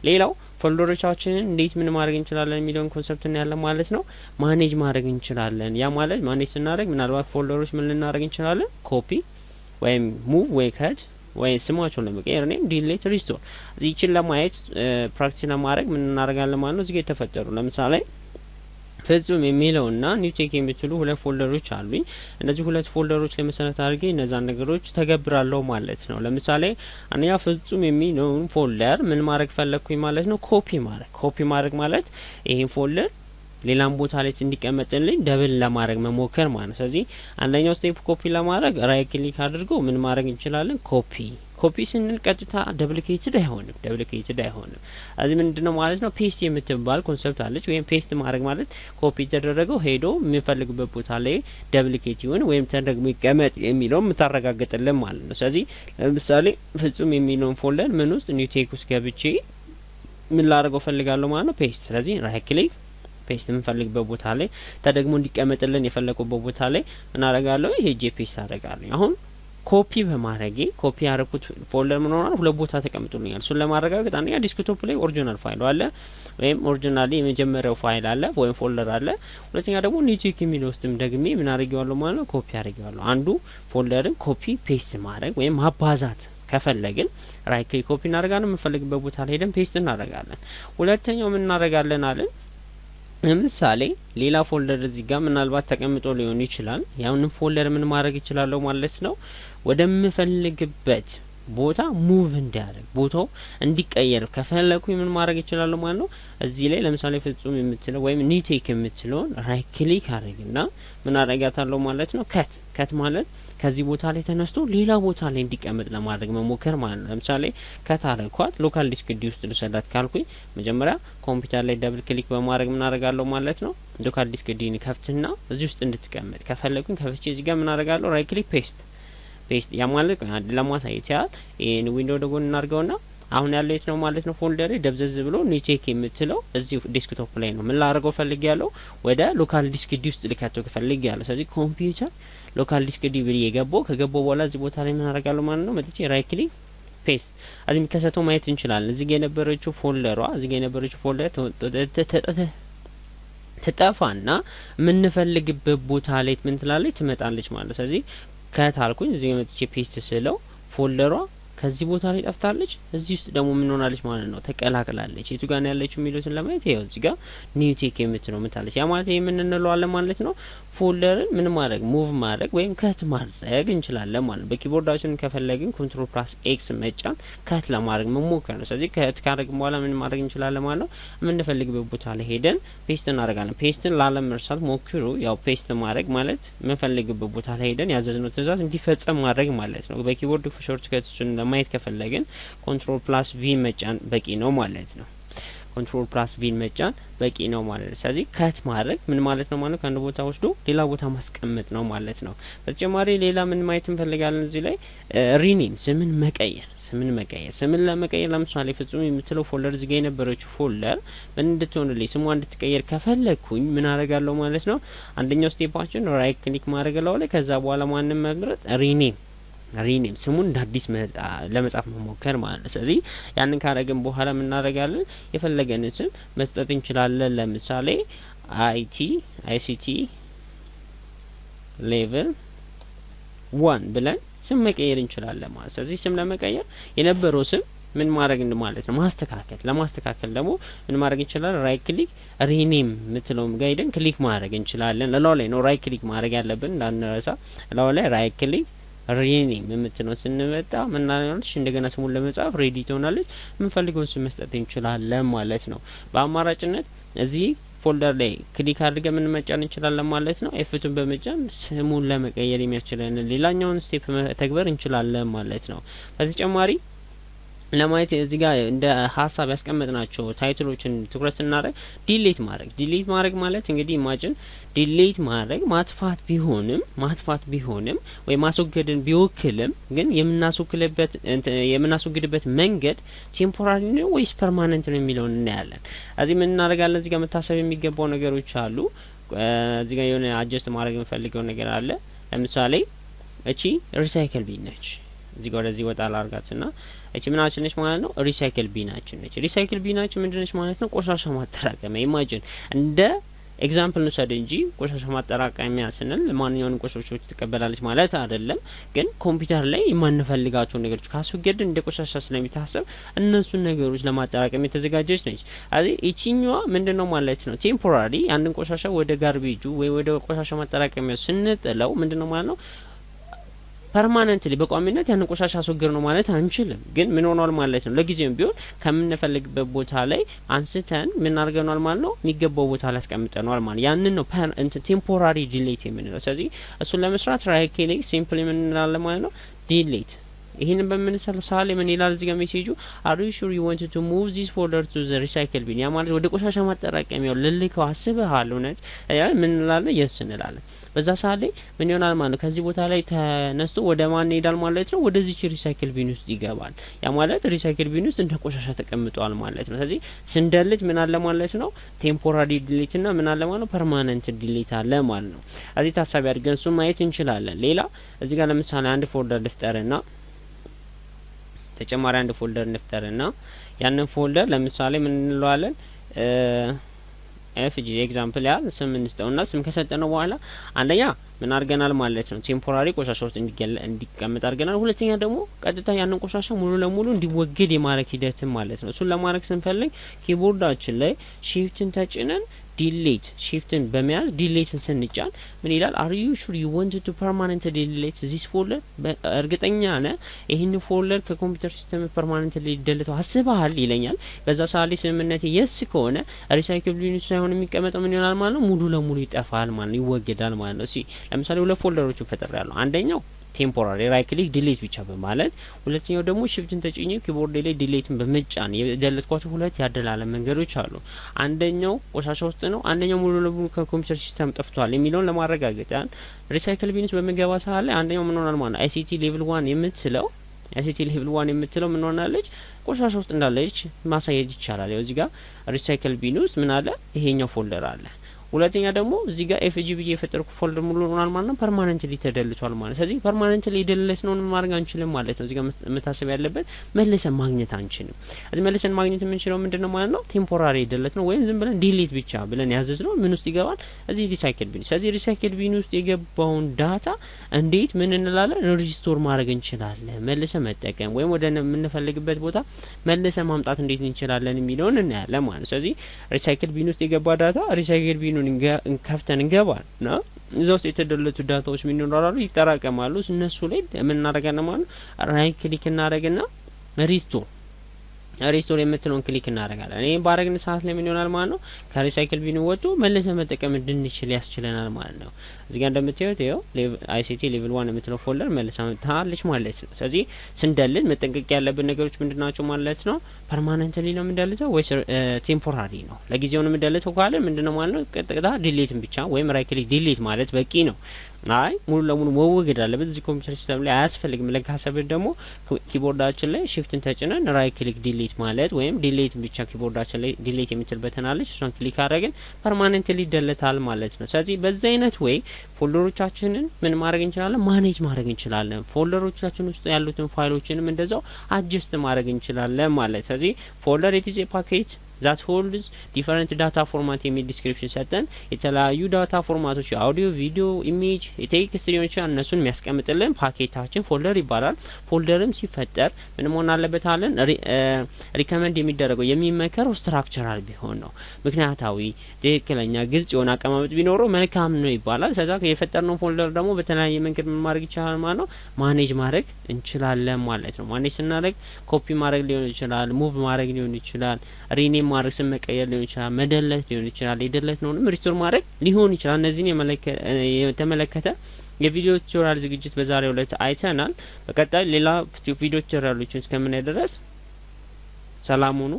ሌላው ፎልደሮቻችንን እንዴት ምን ማድረግ እንችላለን የሚለውን ኮንሰፕት እናያለን ማለት ነው። ማኔጅ ማድረግ እንችላለን። ያ ማለት ማኔጅ ስናደርግ ምናልባት ፎልደሮች ምን ልናደርግ እንችላለን? ኮፒ ወይም ሙቭ ወይ ከት ወይ ስማቸውን ለመቀየር ኔም ዲሊት ሪስቶር። እዚህችን ለማየት ፕራክቲስ ለማድረግ ምን እናደርጋለን ማለት ነው። እዚህ ጋር የተፈጠሩ ለምሳሌ ፍጹም የሚለውና ኒውቴክ የሚችሉ ሁለት ፎልደሮች አሉኝ። እነዚህ ሁለት ፎልደሮች ለመሰረት አድርጌ እነዛን ነገሮች ተገብራለሁ ማለት ነው። ለምሳሌ አንያ ፍጹም የሚለውን ፎልደር ምን ማድረግ ፈለኩኝ ማለት ነው? ኮፒ ማድረግ ማለት ይሄን ፎልደር ሌላም ቦታ ላይ እንዲቀመጥልኝ ደብል ለማድረግ መሞከር ማለት ነው። ስለዚህ አንደኛው ስቴፕ ኮፒ ለማድረግ ራይት ክሊክ አድርጎ ምን ማድረግ እንችላለን? ኮፒ ስንል ቀጥታ ዱፕሊኬትድ አይሆንም። እዚህ ምንድነው ማለት ነው? ፔስት የምትባል ኮንሰፕት አለች። ወይም ፔስት ማድረግ ማለት ኮፒ ተደረገው ሄዶ የሚፈልግበት ቦታ ላይ ዱፕሊኬት ይሁን ወይም ተደግሞ ይቀመጥ የሚለው የምታረጋግጥልን ማለት ነው። ስለዚህ ለምሳሌ ፍጹም የሚለውን ፎልደር ምን ውስጥ ኒውቴክ ውስጥ ገብቼ ምን ላደርገው ፈልጋለሁ ማለት ነው? ፔስት። ስለዚህ ራይት ክሊክ ፔስት የምፈልግበት ቦታ ላይ ተደግሞ እንዲቀመጥልን የፈለኩበት ቦታ ላይ ምን አደርጋለሁ? ሄጄ ፔስት አደርጋለሁ። አሁን ኮፒ በማድረጌ ኮፒ ያደረኩት ፎልደር ምን ሆኗል? ሁለት ቦታ ተቀምጦልኛል። እሱን ለማረጋገጥ አንደኛ ዲስክቶፕ ላይ ኦሪጂናል ፋይል አለ ወይም ኦሪጂናሊ የመጀመሪያው ፋይል አለ ወይም ፎልደር አለ። ሁለተኛ ደግሞ ኒውቴክ የሚለው ውስጥም ደግሜ ምን አድርጌዋለሁ ማለት ነው? ኮፒ አድርጌዋለሁ። አንዱ ፎልደርን ኮፒ ፔስት ማድረግ ወይም ማባዛት ከፈለግን ራይት ክሊክ ኮፒ እናደርጋለን። የምንፈልግበት ቦታ ላይ ሄደን ፔስት እናደርጋለን። ሁለተኛው ምን እናደርጋለን አለን? ለምሳሌ ሌላ ፎልደር እዚህ ጋር ምናልባት ተቀምጦ ሊሆን ይችላል። ያንን ፎልደር ምን ማድረግ ይችላል ማለት ነው? ወደምፈልግበት ቦታ ሙቭ እንዲያደርግ ቦታው እንዲቀየር ከፈለኩኝ ምን ማድረግ ይችላል ማለት ነው? እዚህ ላይ ለምሳሌ ፍጹም የምትለው ወይም ኒውቴክ የምትለውን ራይት ክሊክ አድርግና ምን አደርጋታለሁ ማለት ነው? ከት ማለት ከዚህ ቦታ ላይ ተነስቶ ሌላ ቦታ ላይ እንዲቀመጥ ለማድረግ መሞከር ማለት ነው። ለምሳሌ ከታረኳት ሎካል ዲስክ ዲ ውስጥ ልሰዳት ካልኩኝ መጀመሪያ ኮምፒውተር ላይ ደብል ክሊክ በማድረግ ምን አደርጋለሁ ማለት ነው? ሎካል ዲስክ ዲን ከፍትና እዚህ ውስጥ እንድትቀመጥ ከፈለኩኝ ከፍቼ እዚህ ጋር ምን አደርጋለሁ? ራይት ክሊክ ፔስት። ያ ማለት ለማሳየት ያህል ይሄን ዊንዶው ደግሞ እናርገውና አሁን ያለው የት ነው ማለት ነው? ፎልደሬ ደብዘዝ ብሎ ኒውቴክ የምትለው እዚህ ዴስክቶፕ ላይ ነው። ምን ላደርገው ፈልጊያለሁ? ወደ ሎካል ዲስክ ዲ ውስጥ ልከተው ፈልጊያለሁ። ስለዚህ ኮምፒውተር ሎካል ዲስክ ዲ ብዬ ከገባው በኋላ እዚህ ቦታ ላይ ምን አደርጋለሁ ማለት ነው? መጥቼ ራይት ክሊክ ፔስት። እዚህ የሚከሰተው ማየት እንችላለን። እዚህ ጋር የነበረችው ፎልደር ትጠፋና የምንፈልግበት ቦታ ላይ ምን ትላለች? ትመጣለች ማለት ነው። ስለዚህ ከታልኩኝ እዚህ ጋር መጥቼ ፔስት ስለው ፎልደሯ ከዚህ ቦታ ላይ ጠፍታለች። እዚህ ውስጥ ደግሞ ምን ሆናለች ማለት ነው? ተቀላቅላለች። የቱ ጋር ነው ያለችው የሚሉትን ለማየት ይሄው እዚህ ጋር ኒውቴክ የምትለው ምታለች። ያ ማለት ይሄ ምን እንለዋለን ማለት ነው? ፎልደርን ምን ማድረግ ሙቭ ማድረግ ወይም ከት ማድረግ እንችላለን ማለት ነው። በኪቦርዳችን ከፈለግን ኮንትሮል ፕላስ ኤክስ መጫን ከት ለማድረግ መሞከር ነው። ስለዚህ ከት ካደረግን በኋላ ምን ማድረግ እንችላለን ማለት ነው? የምንፈልግበት ቦታ ላይ ሄደን ፔስት እናደርጋለን። ፔስትን ላለመርሳት ሞክሩ። ያው ፔስት ማድረግ ማለት የምንፈልግበት ቦታ ላይ ሄደን ያዘዝነው ትእዛዝ እንዲፈጸም ማድረግ ማለት ነው። በኪቦርድ ሾርት ከትሱን ለማየት ከፈለግን ኮንትሮል ፕላስ ቪ መጫን በቂ ነው ማለት ነው። ኮንትሮል ፕላስ ቪን መጫን በቂ ነው ማለት ነው። ስለዚህ ከት ማድረግ ምን ማለት ነው ማለት ከአንድ ቦታ ወስዶ ሌላ ቦታ ማስቀመጥ ነው ማለት ነው። በተጨማሪ ሌላ ምን ማየት እንፈልጋለን እዚህ ላይ ሪኔም ስምን መቀየር። ስምን ለመቀየር ለምሳሌ ፍጹም የምትለው ፎልደር እዚህ ጋር የነበረችው ፎልደር ምን እንድትሆንልኝ ስሟ እንድትቀየር ከፈለኩኝ ምን አደርጋለሁ ማለት ነው? አንደኛው ስቴፓችን ራይት ክሊክ ማድረግ ላይ ከዛ በኋላ ማንም መምረጥ ሪኔም ስሙን እንደ አዲስ ለመጻፍ መሞከር ማለት ነው። ስለዚህ ያንን ካረግን በኋላ ምን እናደርጋለን? የፈለገንን ስም መስጠት እንችላለን። ለምሳሌ አይሲቲ ሌቭል 1 ብለን ስም መቀየር እንችላለን ማለት። ስለዚህ ስም ለመቀየር የነበረው ስም ምን ማድረግ ማለት ነው? ለማስተካከል ደግሞ ምን ማድረግ እንችላለን? ራይት ክሊክ ሪኔም ምትለውም ጋር ሄደን ክሊክ ማድረግ እንችላለን። ለላው ላይ ነው ራይት ክሊክ ማድረግ ያለብን እንዳንረሳ። ለላው ላይ ራይት ክሊክ ሪኔም የምትለው ስንመጣ ምናልሽ እንደገና ስሙን ለመጻፍ ሬዲ ትሆናለች። የምንፈልገውን ስም መስጠት እንችላለን ማለት ነው። በአማራጭነት እዚህ ፎልደር ላይ ክሊክ አድርገን ምን መጫን እንችላለን ማለት ነው? ኤፍቱን በመጫን ስሙን ለመቀየር የሚያስችለን ሌላኛውን ስቴፕ መተግበር እንችላለን ማለት ነው። በተጨማሪ ለማየት እዚህ ጋር እንደ ሀሳብ ያስቀመጥናቸው ታይትሎችን ትኩረት ስናደርግ ዲሊት ማድረግ ማለት እንግዲህ ኢማጂን ዲሊት ማድረግ ማጥፋት ቢሆንም ወይ ማስወገድን ቢወክልም ግን የምናስወግድበት መንገድ ቴምፖራሪ ነው ወይስ ፐርማነንት ነው የሚለውን እናያለን። እዚህ ምን እናደርጋለን? እዚህ ጋር መታሰብ የሚገባው ነገሮች አሉ። እዚህ ጋር የሆነ አጀስት ማድረግ የምፈልገው ነገር አለ። ለምሳሌ እቺ ሪሳይክል ቢን ነች። እዚህ ጋር ወደዚህ ወጣ ላርጋትና እቺ ምናችን ነች ማለት ነው ሪሳይክል ቢናችን ነች። ሪሳይክል ቢናችን ምንድነች ማለት ነው ቆሻሻ ማጠራቀሚያ። ኢማጂን እንደ ኤግዛምፕል ነው ሰደ እንጂ ቆሻሻ ማጠራቀሚያ ስንል ማንኛውንም ቆሻሻዎች ትቀበላለች ማለት አይደለም። ግን ኮምፒውተር ላይ የማንፈልጋቸው ነገሮች ካስወገድ እንደ ቆሻሻ ስለሚታሰብ እነሱን ነገሮች ለማጠራቀም የተዘጋጀች ነች። አዚ እቺኛዋ ምንድነው ማለት ነው ቴምፖራሪ አንድን ቆሻሻ ወደ ጋርቤጁ ወይ ወደ ቆሻሻ ማጠራቀሚያ ስንጥለው ምንድነው ማለት ነው ፐርማነንትሊ በቋሚነት ያን ቆሻሻ አስወግድ ነው ማለት አንችልም። ግን ምን ሆኗል ማለት ነው ለጊዜውም ቢሆን ከምንፈልግበት ቦታ ላይ አንስተን ምን አርገናል ማለት ነው የሚገባው ቦታ ላይ አስቀምጠናል ማለት ያንን ነው ቴምፖራሪ ዲሌት የምንለው። ስለዚህ እሱን ለመስራት ራይት ክሊክ ሲምፕሊ ምን እንላለን ማለት ነው ዲሌት። ይሄንን በምንሰራ ሳለ ምን ይላል እዚህ ጋር ሜሴጁ አር ዩ ሹር ዩ ዋንት ቱ ሙቭ ዚስ ፎልደር ቱ ዘ ሪሳይክል ቢን ያ ማለት ወደ ቆሻሻ ማጠራቀሚያው ልልከው አስበሃል ሆነች ምን እንላለን የስ እንላለን። በዛ ሳለ ምን ይሆናል ማለት ነው ከዚህ ቦታ ላይ ተነስቶ ወደ ማን ይሄዳል ማለት ነው ወደዚህ ሪሳይክል ቢን ውስጥ ይገባል። ያ ማለት ሪሳይክል ቢን ውስጥ እንደ ቆሻሻ ተቀምጧል ማለት ነው። ስለዚህ ስንደልት ምን አለ ማለት ነው ቴምፖራሪ ዲሊት እና ምን አለ ማለት ነው ፐርማነንት ዲሊት አለ ማለት ነው። እዚህ ታሳቢ አድርገን እሱ ማየት እንችላለን። ሌላ እዚህ ጋር ለምሳሌ አንድ ፎልደር ልፍጠርና ተጨማሪ አንድ ፎልደር እንፍጠርና ያንን ፎልደር ለምሳሌ ምን እንለዋለን ኤፍጂ ኤግዛምፕል ያል ስም እንስጠውና ስም ከሰጠነው በኋላ አንደኛ ምን አርገናል ማለት ነው ቴምፖራሪ ቆሻሻ ውስጥ እንዲቀመጥ አርገናል። ሁለተኛ ደግሞ ቀጥታ ያንን ቆሻሻ ሙሉ ለሙሉ እንዲወገድ የማረክ ሂደትም ማለት ነው። እሱን ለማረክ ስንፈልግ ኪቦርዳችን ላይ ሺፍትን ተጭነን ዲሌት ሺፍትን በመያዝ ዲሌትን ስንጫን ምን ይላል አር ዩ ሹር ዩ ዋንት ቱ ፐርማነንት ዲሌት ዚስ ፎልደር እርግጠኛ ነህ ይሄን ፎልደር ከኮምፒውተር ሲስተም ፐርማነንት ሊደልተው አስበሃል ይለኛል። በዛ ሳሊ ስምምነት የስ ከሆነ ሪሳይክል ቢን ሳይሆን የሚቀመጠው ምን ይሆናል ማለት ነው ሙሉ ለሙሉ ይጠፋል ማለት ነው ይወገዳል ማለት ነው። እሺ ለምሳሌ ሁለት ፎልደሮችን ፈጥሬያለሁ። አንደኛው ቴምፖራሪ ራይት ክሊክ ዲሌት ብቻ በማለት ሁለተኛው ደግሞ ሺፍትን ተጭኜ ኪቦርድ ላይ ዲሌትን በመጫን የደለትኳቸው ሁለት ያደላለ መንገዶች አሉ። አንደኛው ቆሻሻ ውስጥ ነው፣ አንደኛው ሙሉ ለሙሉ ከኮምፒውተር ሲስተም ጠፍቷል የሚለውን ለማረጋገጥ ሪሳይክል ቢንስ በመገባ ሰዓት ላይ አንደኛው ምን ሆናል ማለት ነው አይሲቲ ሌቭል 1 የምትለው ምን ሆናለች ቆሻሻ ውስጥ እንዳለች ማሳየት ይቻላል። ያው እዚህ ጋር ሪሳይክል ቢን ውስጥ ምን አለ ይሄኛው ፎልደር አለ። ሁለተኛ ደግሞ እዚህ ጋር ኤፍጂ ብዬ የፈጠርኩ ፎልደር ሙሉ ሆኗል ማለት ነው ፐርማነንትሊ ተደልቷል ማለት። ስለዚህ ፐርማነንትሊ የደለስነውን ማድረግ አንችልም ማለት ነው። እዚህ ጋር መታሰብ ያለበት መልሰን ማግኘት አንችልም። እዚህ መልሰን ማግኘት የምንችለው ምንድነው ማለት ነው ቴምፖራሪ የደለት ነው ወይም ዝም ብለን ዲሊት ብቻ ብለን ያዘዝነው ምን ውስጥ ይገባል እዚህ ሪሳይክል ቢን። ስለዚህ ሪሳይክል ቢን ውስጥ የገባውን ዳታ እንዴት ምን እንላለን ሪስቶር ማድረግ እንችላለን መልሰን መጠቀም ወይም ወደ የምንፈልግበት ቦታ መልሰን ማምጣት እንዴት እንችላለን የሚለውን እናያለን ማለት ነው። ስለዚህ ሪሳይክል ቢን ውስጥ የገባ ዳታ ሪሳይክል ቢን ከፍተን እንገባል ነው እዛ ውስጥ የተደለቱ ዳታዎች ምን ይኖራሉ ይጠራቀማሉ። እነሱ ላይ ምን እናደርጋለን ማለት ነው ራይት ክሊክ እናደርግና ሪስቶር የምትለውን ክሊክ እናደርጋለን። እኔ ባረግን ሰዓት ላይ ምን ይሆናል ማለት ነው ከሪሳይክል ቢን ወጥቶ መልሰን መጠቀም እንድንችል ያስችለናል ማለት ነው። እዚህ ጋር እንደምታዩት ይኸው አይሲቲ ሌቭል 1 የምትለው ፎልደር መልሳ መጣለች ማለት ነው። ስለዚህ ስንደልል መጠንቀቅ ያለብን ነገሮች ምንድናቸው ማለት ነው ፐርማነንትሊ ነው የምንደልተው ወይስ ቴምፖራሪ ነው ለጊዜው ነው የምንደልተው ካለ ምንድነው ማለት ነው ቀጥታ ዲሊትን ብቻ ወይም ራይት ክሊክ ዲሊት ማለት በቂ ነው። አይ ሙሉ ለሙሉ መወገድ አለበት እዚህ ኮምፒውተር ሲስተም ላይ አያስፈልግም ብለን ካሰብን ደግሞ ኪቦርዳችን ላይ ሺፍትን ተጭነን ራይት ክሊክ ዲሊት ማለት ወይም ዲሊት ብቻ ኪቦርዳችን ላይ ዲሊት የምትል በተን አለች እሷን ክሊክ አድርገን ፐርማነንትሊ ይደለታል ማለት ነው። ስለዚህ በዛ አይነት ወይ ፎልደሮቻችንን ምን ማድረግ እንችላለን ማኔጅ ማድረግ እንችላለን። ፎልደሮቻችን ውስጥ ያሉትን ፋይሎችንም እንደዛው አጀስት ማድረግ እንችላለን ማለት። ስለዚህ ፎልደር ኢት ኢዝ ኤ ፓኬጅ that holds different data format የሚል ዲስክሪፕሽን ሰጠን የተለያዩ ዳታ ፎርማቶች አውዲዮ ቪዲዮ ኢሜጅ ቴክስት ሊሆን ይችላል እነሱን የሚያስቀምጥልን ፓኬታችን ፎልደር ይባላል። ፎልደርም ሲፈጠር ምን መሆን አለበት አለን ሪከመንድ የሚደረገው የሚመከረው ስትራክቸራል ቢሆን ነው ምክንያታዊ ትክክለኛ ግልጽ የሆነ አቀማመጥ ቢኖረው መልካም ነው ይባላል። ስለዚህ የፈጠርነው ፎልደር ደግሞ በተለያየ መንገድ ምን ማድረግ ይችላል ማለት ነው ማኔጅ ማድረግ እንችላለን ማለት ነው። ማኔጅ ስናደርግ ኮፒ ማድረግ ሊሆን ይችላል ሙቭ ማድረግ ሊሆን ይችላል ሪኔም ማድረግ ስም መቀየር ሊሆን ይችላል መደለት ሊሆን ይችላል የደለትነውንም ሪስቶር ማድረግ ሊሆን ይችላል። እነዚህን የተመለከተ የቪዲዮ ቱቶሪያል ዝግጅት በዛሬው ዕለት አይተናል። በቀጣይ ሌላ ቪዲዮ ቱቶሪያሎችን እስከምናይ ድረስ ሰላም ሁኑ።